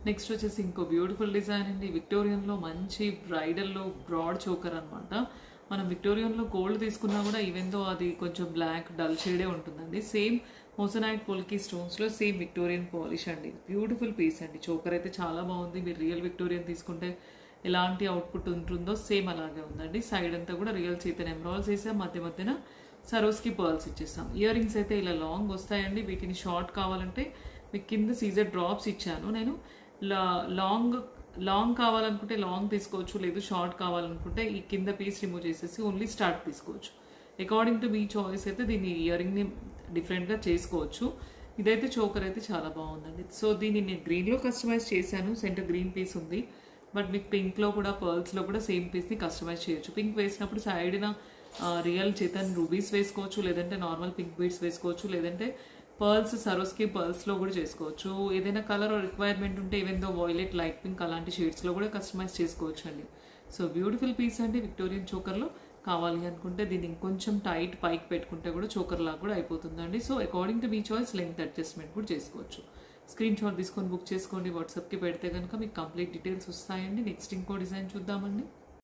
Next వచ్చేసి ఇంకో beautiful design అండి. విక్టోరియన్లో మంచి బ్రైడల్లో బ్రాడ్ చోకర్ అనమాట. మనం విక్టోరియన్లో గోల్డ్ తీసుకున్నా కూడా ఈవెన్తో అది కొంచెం బ్లాక్ డల్ షేడే ఉంటుందండి. Same moissanite పోల్కి స్టోన్స్లో same Victorian polish అండి. బ్యూటిఫుల్ పీస్ అండి. చోకర్ అయితే చాలా బాగుంది. మీరు రియల్ విక్టోరియన్ తీసుకుంటే ఎలాంటి అవుట్పుట్ ఉంటుందో సేమ్ అలాగే ఉందండి. సైడ్ అంతా కూడా రియల్ చేతన్ ఎమరాల్స్ వేసాం, మధ్య మధ్యన సరోస్కి పర్ల్స్ ఇచ్చేస్తాం. ఇయర్ రింగ్స్ అయితే ఇలా లాంగ్ వస్తాయండి. వీటిని షార్ట్ కావాలంటే మీకు కింద సీజర్ డ్రాప్స్ ఇచ్చాను నేను. లాంగ్ కావాలనుకుంటే లాంగ్ తీసుకోవచ్చు, లేదు షార్ట్ కావాలనుకుంటే ఈ కింద పీస్ రిమూవ్ చేసేసి ఓన్లీ స్టార్ట్ తీసుకోవచ్చు. అకార్డింగ్ టు మీ చాయిస్ అయితే దీన్ని ఇయర్ రింగ్ని డిఫరెంట్గా చేసుకోవచ్చు. ఇదైతే చోకర్ అయితే చాలా బాగుందండి. సో దీన్ని నేను గ్రీన్లో కస్టమైజ్ చేశాను. సెంటర్ గ్రీన్ పీస్ ఉంది, బట్ మీకు పింక్లో కూడా పర్ల్స్లో కూడా సేమ్ పీస్ని కస్టమైజ్ చేయొచ్చు. పింక్ వేసినప్పుడు సైడ్న రియల్ చేతన్ రూబీస్ వేసుకోవచ్చు, లేదంటే నార్మల్ పింక్ బీడ్స్ వేసుకోవచ్చు, లేదంటే పర్ల్స్ సరోస్కి పర్ల్స్లో కూడా చేసుకోవచ్చు. ఏదైనా కలర్ రిక్వైర్మెంట్ ఉంటే even though violet, light pink అలాంటి షేడ్స్లో కూడా కస్టమైజ్ చేసుకోవచ్చు అండి. సో బ్యూటిఫుల్ పీస్ అండి. విక్టోరియన్ చోకర్లో కావాలి అనుకుంటే దీన్ని ఇంకొంచెం టైట్ పైకి పెట్టుకుంటే కూడా చోకర్ లాగా కూడా అయిపోతుందండి. So according to me choice length adjustment కూడా చేసుకోవచ్చు. స్క్రీన్ షాట్ తీసుకొని బుక్ చేసుకోండి. వాట్సాప్కి పెడితే కనుక మీకు కంప్లీట్ డీటెయిల్స్ వస్తాయండి. నెక్స్ట్ ఇంకో డిజైన్ చూద్దామండి.